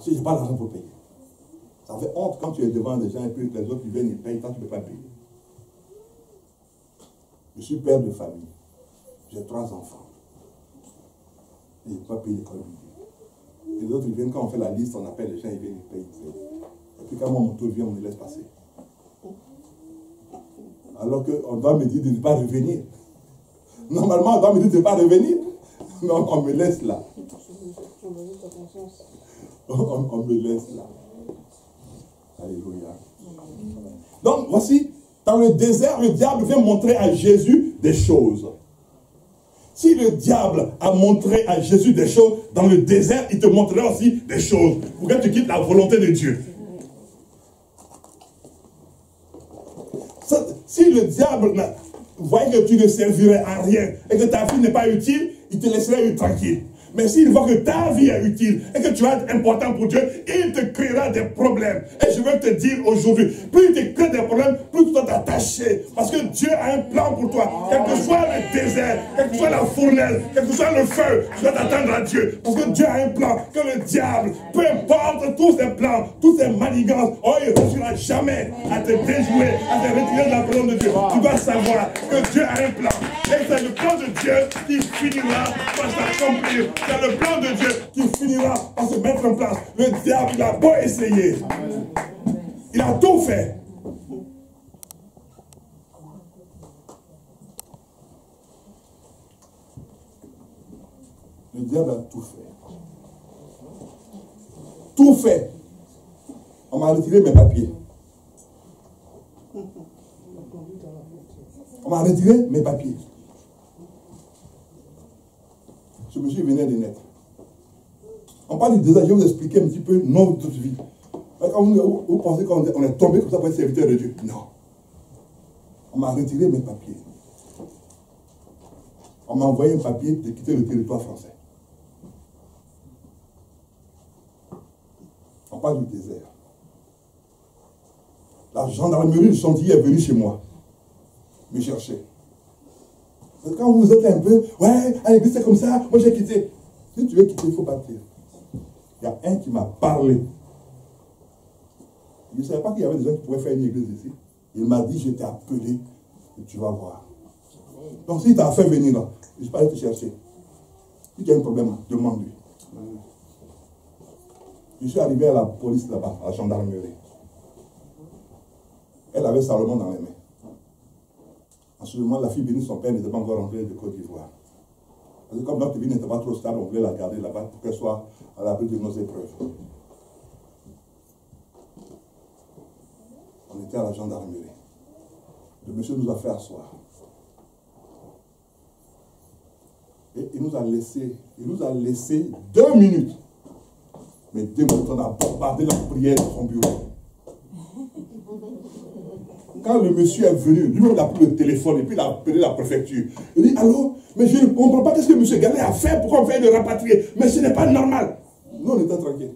Parce que je n'ai pas l'argent pour payer. Ça fait honte quand tu es devant des gens et puis les autres ils viennent, ils payent, quand tu ne peux pas payer. Je suis père de famille. J'ai 3 enfants. Et je ne peux pas payer l'école midi. Et les autres, ils viennent, quand on fait la liste, on appelle les gens, ils viennent, ils payent. Et puis quand mon tour vient, on me laisse passer. Alors qu'on doit me dire de ne pas revenir. Normalement, on doit me dire de ne pas revenir. Non, on me laisse là. On me laisse là. Alléluia. Donc, voici, dans le désert, le diable vient montrer à Jésus des choses. Si le diable a montré à Jésus des choses, dans le désert, il te montrera aussi des choses. Pour que tu quittes la volonté de Dieu. Si le diable voit que tu ne servirais à rien et que ta vie n'est pas utile, il te laisserait tranquille. Mais s'il voit que ta vie est utile et que tu vas être important pour Dieu, il te créera des problèmes. Et je veux te dire aujourd'hui, plus il te crée des problèmes, plus tu dois t'attacher. Parce que Dieu a un plan pour toi. Quel que soit le désert, quelle que soit la fournaise, quel que soit le feu, tu dois t'attendre à Dieu. Parce que Dieu a un plan. Que le diable, peu importe tous ses plans, toutes ses manigances, oh, il ne réussira jamais à te déjouer, à te retirer de la parole de Dieu. Tu dois savoir que Dieu a un plan. Et c'est le plan de Dieu qui finira par s'accomplir. C'est le plan de Dieu qui finira par se mettre en place. Le diable, il a beau essayer. Il a tout fait. Le diable a tout fait. Tout fait. On m'a retiré mes papiers. On m'a retiré mes papiers. Ce monsieur venait de naître. On parle du désert, je vais vous expliquer un petit peu notre vie. Quand vous pensez qu'on est tombé comme ça pour être serviteur de Dieu? Non. On m'a retiré mes papiers. On m'a envoyé un papier de quitter le territoire français. On parle du désert. La gendarmerie de Chantilly est venue chez moi. Me chercher. Quand vous êtes un peu, ouais, à l'église c'est comme ça, moi j'ai quitté. Si tu veux quitter, il faut partir. Il y a un qui m'a parlé. Je ne savais pas qu'il y avait des gens qui pouvaient faire une église ici. Il m'a dit, je t'ai appelé, et tu vas voir. Donc s'il t'a fait venir là, je ne vais pas aller te chercher. Si tu as un problème, demande-lui. Je suis arrivé à la police là-bas, à la gendarmerie. Elle avait Salomon dans les mains. En ce moment, la fille bénie, son père n'était pas encore rentré de Côte d'Ivoire. Parce que comme notre vie n'était pas trop stable, on voulait la garder là-bas pour qu'elle soit à l'abri de nos épreuves. On était à la gendarmerie. Le monsieur nous a fait asseoir. Et il nous a laissé 2 minutes. Mais 2 minutes, on a bombardé la prière de son bureau. Quand le monsieur est venu, lui-même il a pris le téléphone et puis il a appelé la préfecture. Il dit, allô, mais je ne comprends pas qu'est-ce que M. Gallet a fait, pourquoi on fait de rapatrier. Mais ce n'est pas normal. Nous, on était tranquilles.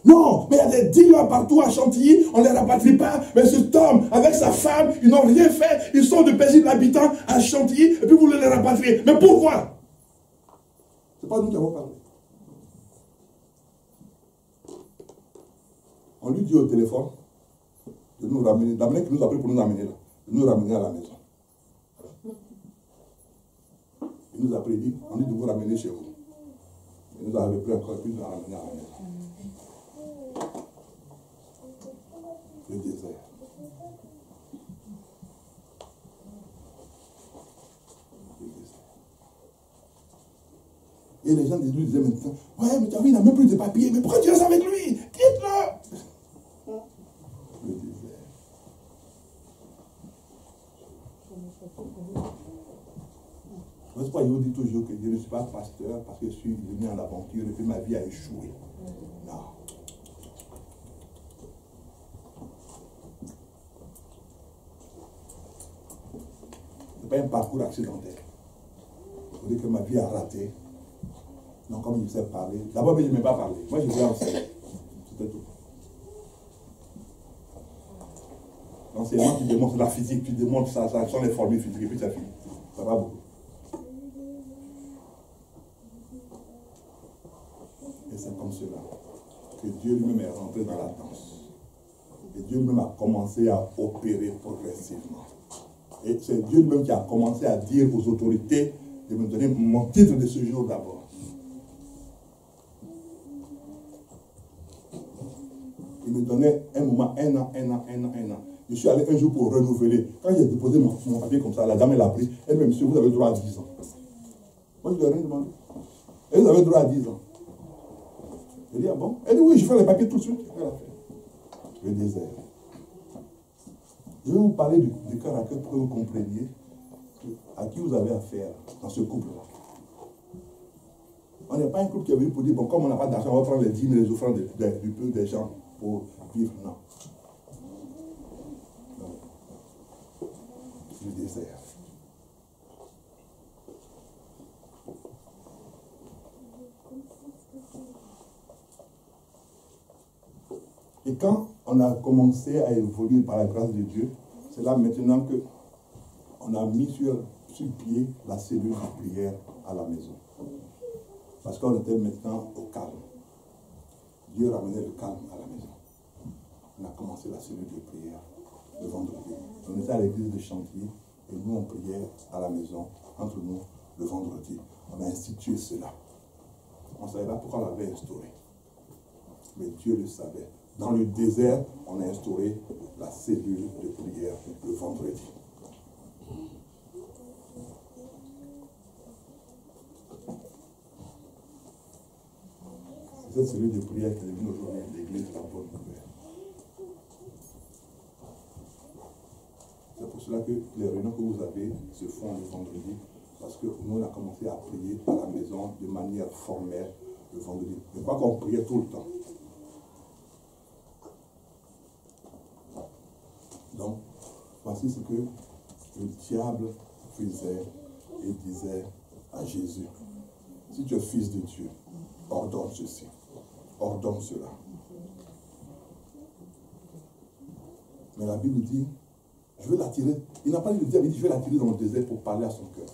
Non, mais il y a des dealers partout à Chantilly, on ne les rapatrie pas. Mais cet homme, avec sa femme, ils n'ont rien fait. Ils sont de paisibles habitants à Chantilly et puis vous voulez les rapatrier. Mais pourquoi? Ce n'est pas nous qui avons parlé. On lui dit au téléphone de nous ramener, d'amener qui nous a pris pour nous amener là, de nous ramener à la maison. Il nous a prédit, on dit de vous ramener chez vous. Il nous a repris encore et puis nous a ramené à la maison. Le désert. Et les gens lui disaient maintenant, ouais, mais tu as vu, il n'a même plus de papiers, mais pourquoi tu restes avec lui? Quitte-le! Le désert. C'est pourquoi je vous dis toujours que je ne suis pas pasteur parce que je suis venu en aventure et que ma vie a échoué. Non. Ce n'est pas un parcours accidentel. Vous dites que ma vie a raté. Donc, comme il sait parler, d'abord, je ne m'ai pas parlé. Moi, je voulais enseigner. C'était tout. L'enseignement, tu démontres la physique, tu démontres ça sont les formules physiques, et puis ça finit. Ça va beaucoup. c'est comme cela que Dieu lui-même est rentré dans la danse. Et Dieu lui-même a commencé à opérer progressivement. Et c'est Dieu lui-même qui a commencé à dire aux autorités de me donner mon titre de séjour d'abord. Il me donnait un moment, un an. Je suis allé un jour pour renouveler. Quand j'ai déposé mon papier comme ça, la dame elle a pris. Elle me dit, monsieur, vous avez droit à 10 ans. Moi, je lui ai rien demandé. Elle vous avez droit à 10 ans. Je dis, ah bon? Elle dit, oui, je fais les papiers tout de suite. Elle a fait. Le désert. Je vais vous parler du cœur à cœur pour que vous compreniez à qui vous avez affaire dans ce couple-là. On n'est pas un couple qui est venu pour dire, bon, comme on n'a pas d'argent, on va prendre les 10 000 les offrandes du peu des gens pour vivre. Non. Le désert. Et quand on a commencé à évoluer par la grâce de Dieu, c'est là maintenant que on a mis sur pied la cellule de prière à la maison. Parce qu'on était maintenant au calme. Dieu ramenait le calme à la maison. On a commencé la cellule de prière le vendredi. On était à l'église de Chantier et nous on priait à la maison, entre nous, le vendredi. On a institué cela. On ne savait pas pourquoi on l'avait instauré. Mais Dieu le savait. Dans le désert, on a instauré la cellule de prière le vendredi. C'est cette cellule de prière qui est devenue aujourd'hui l'église La Bonne Nouvelle. C'est pour cela que les réunions que vous avez se font le vendredi, parce que nous on a commencé à prier à la maison de manière formelle le vendredi. Mais pas qu'on priait tout le temps. Donc, voici ce que le diable faisait et disait à Jésus. Si tu es fils de Dieu, ordonne ceci, ordonne cela. Mais la Bible dit, je vais l'attirer. Il n'a pas dit le diable, il dit, je vais l'attirer dans le désert pour parler à son cœur.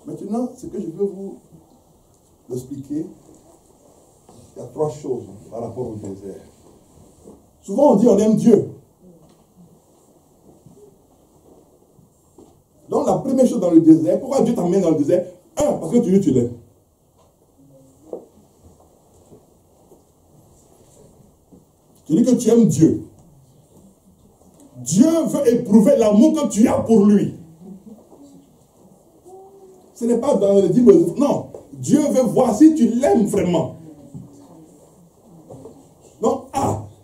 Maintenant, ce que je veux vous expliquer, il y a 3 choses par rapport au désert. Souvent on dit on aime Dieu. Donc la première chose dans le désert, pourquoi Dieu t'emmène dans le désert? Parce que tu dis tu l'aimes. Tu dis que tu aimes Dieu. Dieu veut éprouver l'amour que tu as pour lui. Ce n'est pas dans le dire, non. Dieu veut voir si tu l'aimes vraiment. Donc,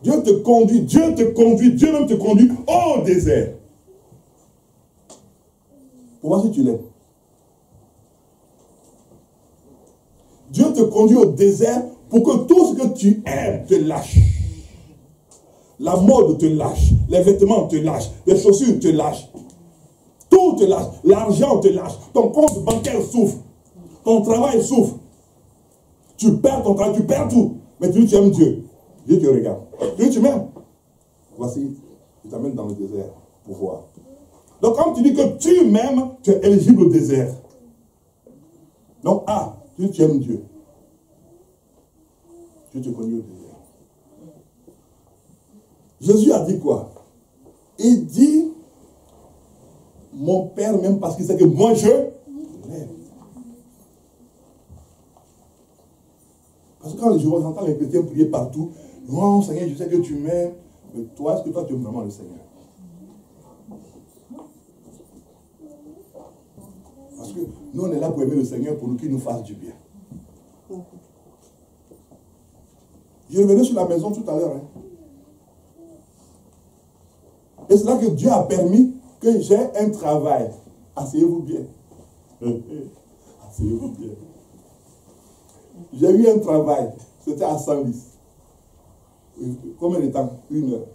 Dieu te conduit, Dieu même te conduit au désert. Pour voir si tu l'aimes. Dieu te conduit au désert pour que tout ce que tu aimes te lâche. La mode te lâche, les vêtements te lâchent, les chaussures te lâchent. Tout te lâche, l'argent te lâche, ton compte bancaire souffre, ton travail souffre. Tu perds ton travail, tu perds tout. Mais tu aimes Dieu. Dieu te regarde. Tu m'aimes. Voici, je t'amène dans le désert pour voir. Donc, quand tu dis que tu m'aimes, tu es éligible au désert. Donc, tu aimes Dieu. Dieu te conduit au désert. Jésus a dit quoi? Il dit, mon Père m'aime parce qu'il sait que moi je l'aime. Parce que quand j'entends les chrétiens prier partout, non, Seigneur, je sais que tu m'aimes, mais toi, est-ce que toi tu aimes vraiment le Seigneur? Parce que nous, on est là pour aimer le Seigneur pour qu'il nous fasse du bien. Je revenais sur la maison tout à l'heure. Et c'est là que Dieu a permis que j'ai un travail. Asseyez-vous bien. Asseyez-vous bien. J'ai eu un travail. C'était à 110. Combien de temps? 1 heure.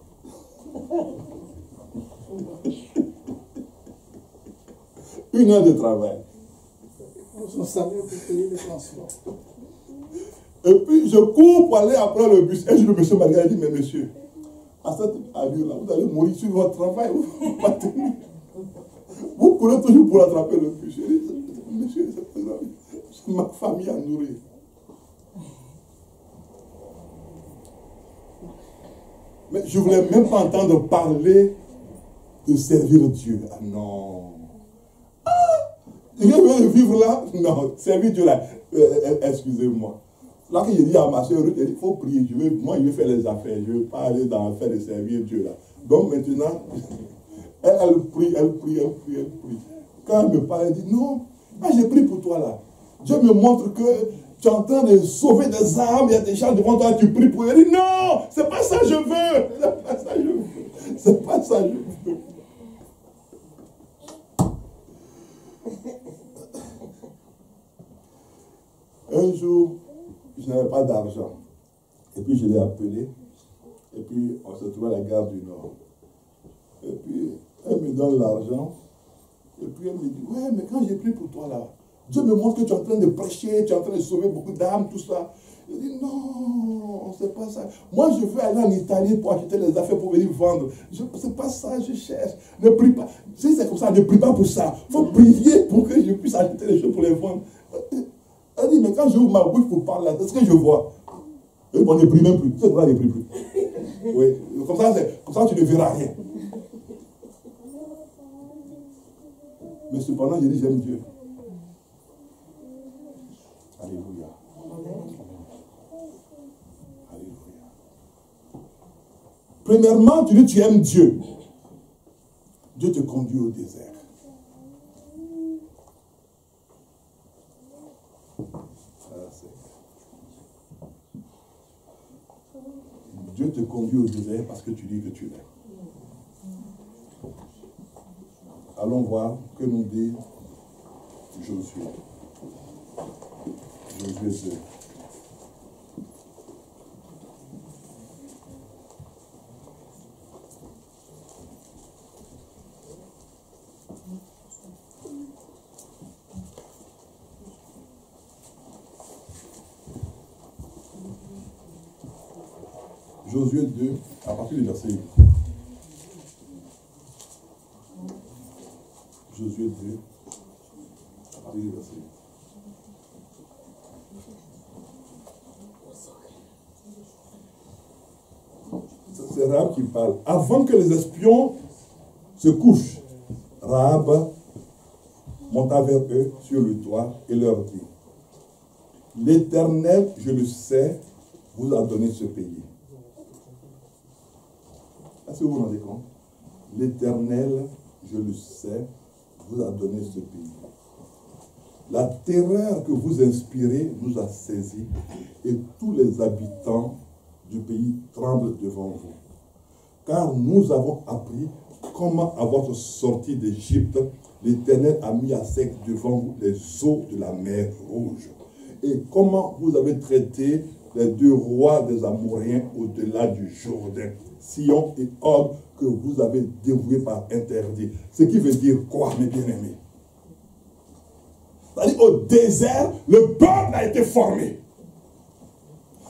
Une heure de travail. On savait pour payer les transports. Et puis je cours pour aller après le bus. Et je le monsieur m'a dit, mais monsieur, à cette allure-là, vous allez mourir sur votre travail. Vous courez toujours pour attraper le bus. Je dis, monsieur, c'est pas grave. C'est ma famille à nourrir. Mais je ne voulais même pas entendre parler de servir Dieu. Ah non. Je veux vivre là. Non, servir Dieu là. Excusez-moi. Là que j'ai dit à ma soeur, il faut prier. Moi, je vais faire les affaires. Je ne veux pas aller dans l'affaire de servir Dieu là. Donc maintenant, elle prie. Quand elle me parle, elle dit non, j'ai prié pour toi là. Dieu me montre que tu es en train de sauver des âmes, il y a des gens devant toi, tu pries pour eux. Elle dit non, c'est pas ça que je veux. C'est pas ça que je veux. C'est pas ça que je veux. Un jour, je n'avais pas d'argent. Et puis je l'ai appelé. Et puis on se trouvait à la gare du Nord. Et puis elle me donne l'argent. Et puis elle me dit, ouais, mais quand j'ai prié pour toi là, Dieu me montre que tu es en train de prêcher, tu es en train de sauver beaucoup d'âmes, tout ça. Je dis, non, c'est pas ça. Moi, je veux aller en Italie pour acheter les affaires pour venir vendre. C'est pas ça, je cherche. Ne prie pas. Si c'est comme ça, ne prie pas pour ça. Il faut prier pour que je puisse acheter les choses pour les vendre. Elle dit, mais quand je ouvre ma bouche pour parler, c'est ce que je vois. Et on ne prie même plus. C'est vrai, on ne prie plus. Oui, comme ça, tu ne verras rien. Mais cependant, je dis, j'aime Dieu. Alléluia. Alléluia. Premièrement, tu dis tu aimes Dieu. Dieu te conduit au désert. Dieu te conduit au désert parce que tu dis que tu l'aimes. Allons voir que nous dit Josué. Josué 2. Josué 2, à partir du verset 8. Josué 2, à partir du verset 8. C'est Rahab qui parle. Avant que les espions se couchent, Rahab monta vers eux sur le toit et leur dit, l'Éternel, je le sais, vous a donné ce pays. Est-ce que vous vous rendez compte? L'Éternel, je le sais, vous a donné ce pays. La terreur que vous inspirez nous a saisis et tous les habitants du pays tremblent devant vous. Car nous avons appris comment à votre sortie d'Égypte, l'Éternel a mis à sec devant vous les eaux de la mer Rouge. Et comment vous avez traité les deux rois des Amoréens au-delà du Jourdain, Sion et Og, que vous avez dévoués par interdit. Ce qui veut dire quoi, mes bien-aimés? C'est-à-dire, au désert, le peuple a été formé.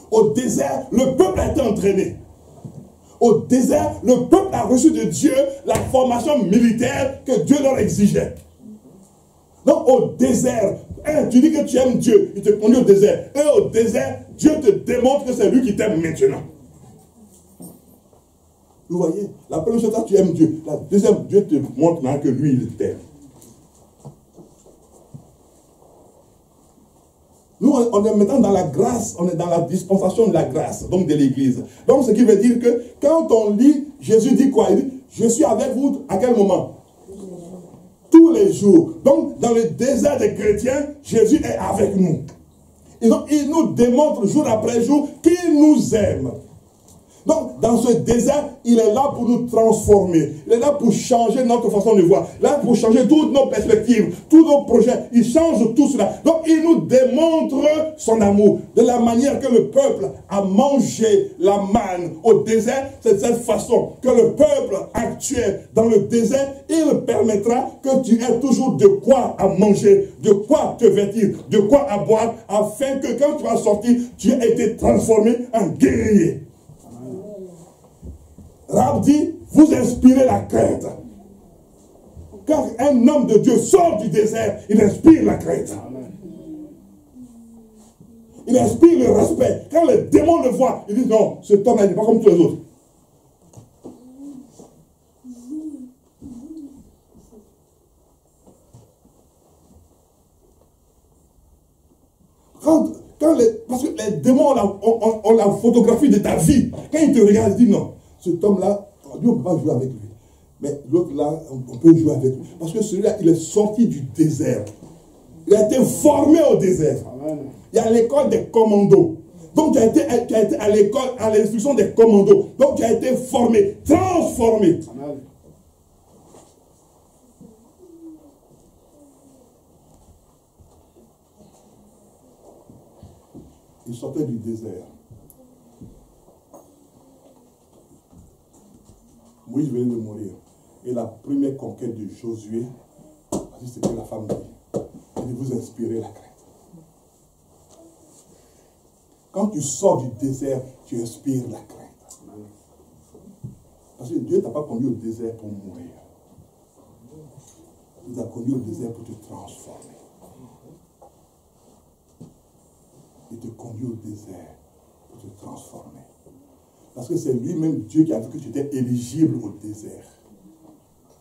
Au désert, le peuple a été entraîné. Au désert, le peuple a reçu de Dieu la formation militaire que Dieu leur exigeait. Donc, au désert, tu dis que tu aimes Dieu, il te conduit au désert. Et au désert, Dieu te démontre que c'est lui qui t'aime maintenant. Vous voyez, la première chose, tu aimes Dieu. La deuxième, Dieu te montre maintenant que lui, il t'aime. Nous, on est maintenant dans la grâce, on est dans la dispensation de la grâce, donc de l'Église. Donc, ce qui veut dire que quand on lit, Jésus dit quoi? Il dit, je suis avec vous à quel moment? Tous les jours. Donc, dans le désert des chrétiens, Jésus est avec nous. Et donc, il nous démontre jour après jour qu'il nous aime. Donc, dans ce désert, il est là pour nous transformer. Il est là pour changer notre façon de voir. Là pour changer toutes nos perspectives, tous nos projets. Il change tout cela. Donc, il nous démontre son amour. De la manière que le peuple a mangé la manne au désert, c'est de cette façon que le peuple actuel dans le désert, il permettra que tu aies toujours de quoi à manger, de quoi te vêtir, de quoi à boire, afin que quand tu vas sortir, tu aies été transformé en guerrier. Rahab dit, vous inspirez la crainte. Quand un homme de Dieu sort du désert, il inspire la crainte. Il inspire le respect. Quand les démons le voient, ils disent non, cet homme n'est pas comme tous les autres. Parce que les démons ont la photographie de ta vie. Quand ils te regardent, ils disent non, cet homme-là, lui, on ne peut pas jouer avec lui. Mais l'autre là, on peut jouer avec lui. Parce que celui-là, il est sorti du désert. Il a été formé au désert. Amen. Il y a l'école des commandos. Donc tu as été à l'école, à l'instruction des commandos. Donc tu as été formé, transformé. Amen. Il sortait du désert. Moïse venait de mourir. Et la première conquête de Josué, c'était la femme de Dieu. Et de vous inspirer la crainte. Quand tu sors du désert, tu inspires la crainte. Parce que Dieu ne t'a pas conduit au désert pour mourir. Il t'a conduit au désert pour te transformer. Il te conduit au désert pour te transformer. Parce que c'est lui-même Dieu qui a dit que tu étais éligible au désert.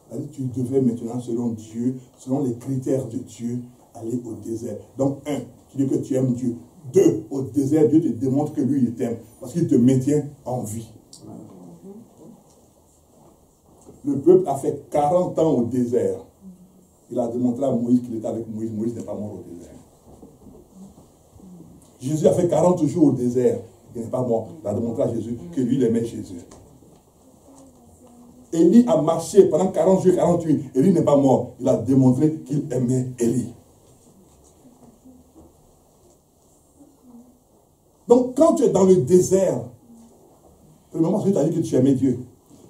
C'est-à-dire que tu devais maintenant, selon Dieu, selon les critères de Dieu, aller au désert. Donc, 1, tu dis que tu aimes Dieu. 2, au désert, Dieu te démontre que lui, il t'aime. Parce qu'il te maintient en vie. Le peuple a fait 40 ans au désert. Il a démontré à Moïse qu'il était avec Moïse. Moïse n'est pas mort au désert. Jésus a fait 40 jours au désert. Il n'est pas mort. Il a démontré à Jésus que lui, il aimait Jésus. Élie a marché pendant 40 jours, 48. Élie n'est pas mort. Il a démontré qu'il aimait Élie. Donc, quand tu es dans le désert, premièrement, Dieu t'a dit que tu aimais Dieu.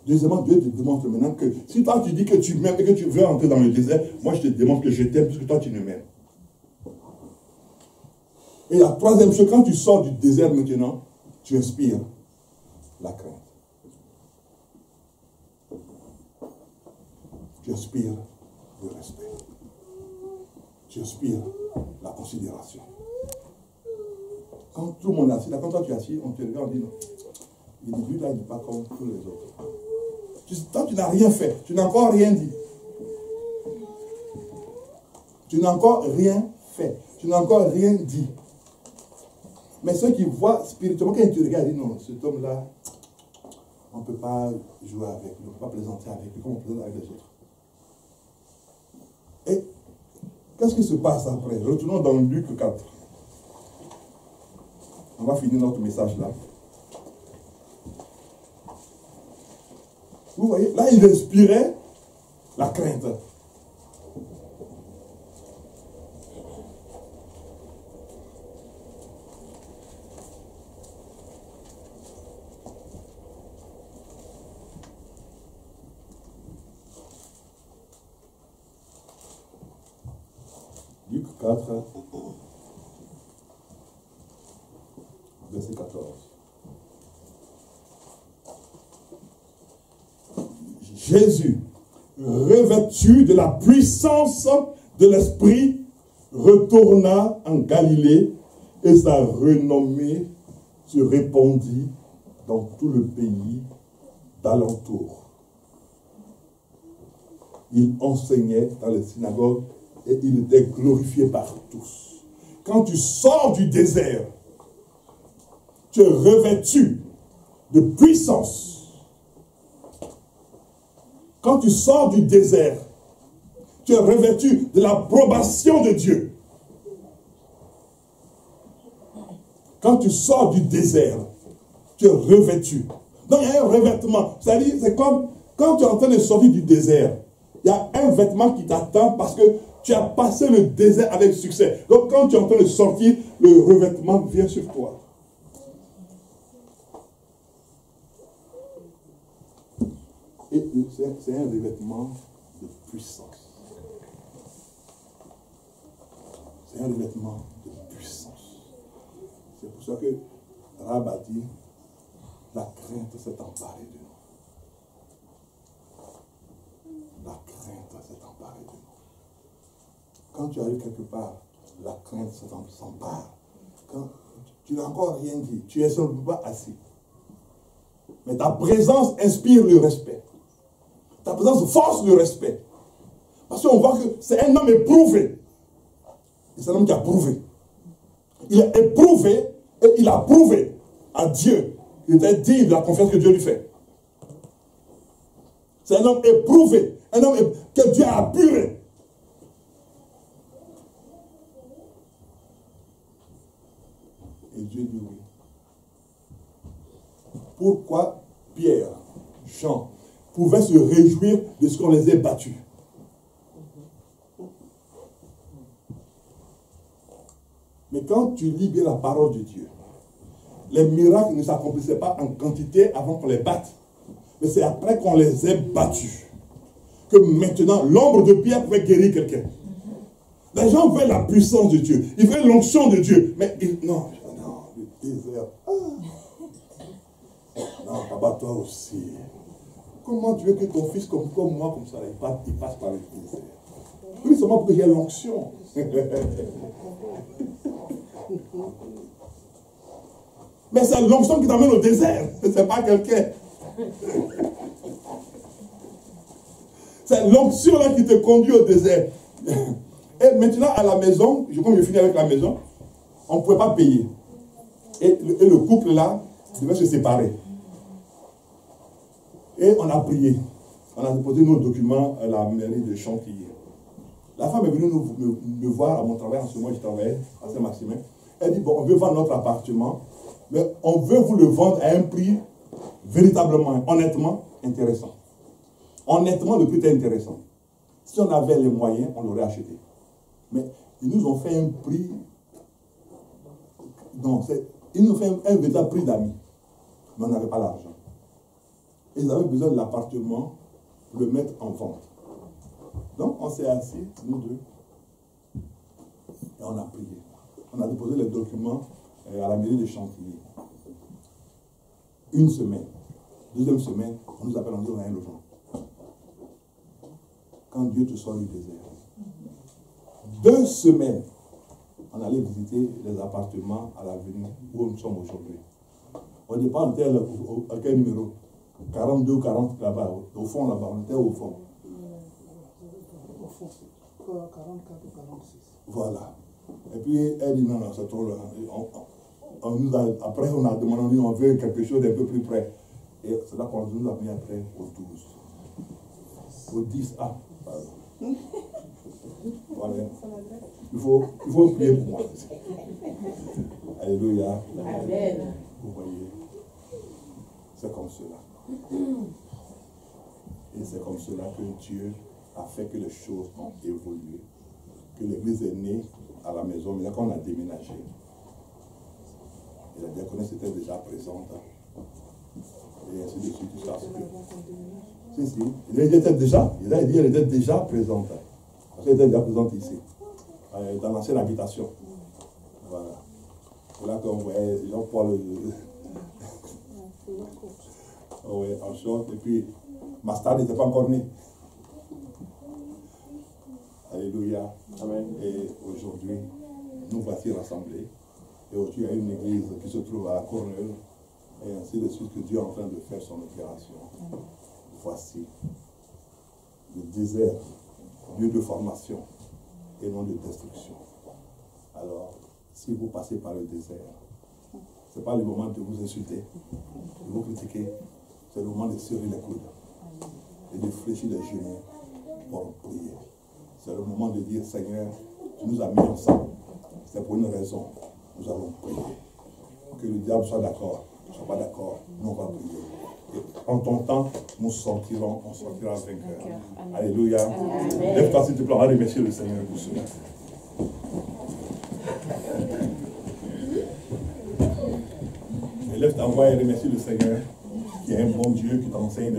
Deuxièmement, Dieu te démontre maintenant que si toi tu dis que tu m'aimes et que tu veux entrer dans le désert, moi je te démontre que je t'aime parce que toi tu ne m'aimes. Et la troisième chose, quand tu sors du désert maintenant, tu inspires la crainte. Tu inspires le respect. Tu inspires la considération. Quand tout le monde est assis, là, quand toi tu es assis, on te regarde, on dit non. Il dit, lui là, il n'est pas comme tous les autres. Toi, tu n'as rien fait. Tu n'as encore rien dit. Tu n'as encore rien fait. Tu n'as encore rien dit. Mais ceux qui voient spirituellement, quand ils te regardent, ils disent non, cet homme-là, on ne peut pas jouer avec lui, on ne peut pas plaisanter avec lui, comme on plaisante avec les autres. Et qu'est-ce qui se passe après? Retournons dans Luc 4. On va finir notre message là. Vous voyez, là, il inspirait la crainte. Luc 4, verset 14. Jésus, revêtu de la puissance de l'Esprit, retourna en Galilée et sa renommée se répandit dans tout le pays d'alentour. Il enseignait dans les synagogues et il était glorifié par tous. Quand tu sors du désert, tu es revêtu de puissance. Quand tu sors du désert, tu es revêtu de l'approbation de Dieu. Quand tu sors du désert, tu es revêtu. Donc il y a un revêtement. C'est-à-dire, c'est comme quand tu es en train de sortir du désert, il y a un vêtement qui t'attend parce que tu as passé le désert avec succès. Donc quand tu es en train de sortir, le revêtement vient sur toi. Et c'est un revêtement de puissance. C'est un revêtement de puissance. C'est pour ça que Rahab a dit, la crainte s'est emparée de nous. La crainte s'est emparée de nous. Quand tu arrives quelque part, la crainte s'empare. Quand tu n'as encore rien dit, tu es simplement pas assis. Mais ta présence inspire le respect. Ta présence force le respect. Parce qu'on voit que c'est un homme éprouvé. Et c'est un homme qui a prouvé. Il est éprouvé et il a prouvé à Dieu. Il était digne de la confiance que Dieu lui fait. C'est un homme éprouvé, un homme que Dieu a apuré. Et Dieu dit oui. Pourquoi Pierre, Jean, pouvaient se réjouir de ce qu'on les ait battus? Mais quand tu lis bien la parole de Dieu, les miracles ne s'accomplissaient pas en quantité avant qu'on les batte. Mais c'est après qu'on les ait battus que maintenant l'ombre de Pierre pouvait guérir quelqu'un. Les gens veulent la puissance de Dieu, ils veulent l'onction de Dieu, mais non, le désert. Non, papa, toi aussi. Comment tu veux que ton fils, comme moi, comme ça, il passe par le désert? Oui, seulement pour que j'ai l'onction. Mais c'est l'onction qui t'amène au désert, c'est pas quelqu'un. C'est l'onction là qui te conduit au désert. Et maintenant, à la maison, comme je finis avec la maison, on ne pouvait pas payer. Et le couple là devait se séparer. Et on a prié. On a déposé nos documents à la mairie de Chantilly. La femme est venue me voir à mon travail. En ce moment, je travaillais à Saint-Maximin. Elle dit, bon, on veut vendre notre appartement, mais on veut vous le vendre à un prix véritablement, honnêtement, intéressant. Honnêtement, le prix était intéressant. Si on avait les moyens, on l'aurait acheté. Mais ils nous ont fait un prix... Non, ils nous ont fait un véritable prix d'amis. Mais on n'avait pas l'argent. Ils avaient besoin de l'appartement pour le mettre en vente. Donc, on s'est assis, nous deux, et on a prié. On a déposé les documents à la mairie de Chantilly. Une semaine. Deuxième semaine, on nous appelle, on dit on a un logement. Quand Dieu te sort du désert. 2 semaines, on allait visiter les appartements à l'avenue où nous sommes aujourd'hui. Au départ, on était à quel numéro? 42 ou 40 là-bas, au fond là-bas, on était au fond. Au fond, 44 ou 46. Voilà. Et puis elle dit non, non, c'est trop loin. Après, on a demandé, on veut quelque chose d'un peu plus près. Et c'est là qu'on nous a mis après au 12. Au 10. Ah, pardon. Voilà. Il faut prier pour moi. Alléluia. Amen. Vous voyez, c'est comme cela. Et c'est comme cela que Dieu a fait que les choses ont évolué. Que l'église est née à la maison, mais là quand on a déménagé, et la diaconesse était déjà présente. Et ainsi de suite, tout ça. Si, si. Elle était déjà présente. Elle était déjà présente ici. Dans l'ancienne habitation. Voilà. C'est là qu'on voyait Jean-Paul en short. Et puis, ma star n'était pas encore née. Alléluia. Amen. Et aujourd'hui, nous voici rassemblés. Et aujourd'hui, il y a une église qui se trouve à la Corneille. Et ainsi de suite que Dieu est en train de faire son opération. Voici le désert, lieu de formation et non de destruction. Alors, si vous passez par le désert, ce n'est pas le moment de vous insulter, de vous critiquer. C'est le moment de serrer les coudes et de fléchir les genoux pour prier. C'est le moment de dire, Seigneur, tu nous as mis ensemble. C'est pour une raison. Nous allons prier. Que le diable soit d'accord, ne soit pas d'accord, nous on va prier. Et en ton temps, on sortira vainqueur. Alléluia. Lève-toi s'il te plaît, on va remercier le Seigneur pour cela. Et lève ta voix et remercie le Seigneur qui est un bon Dieu qui t'enseigne.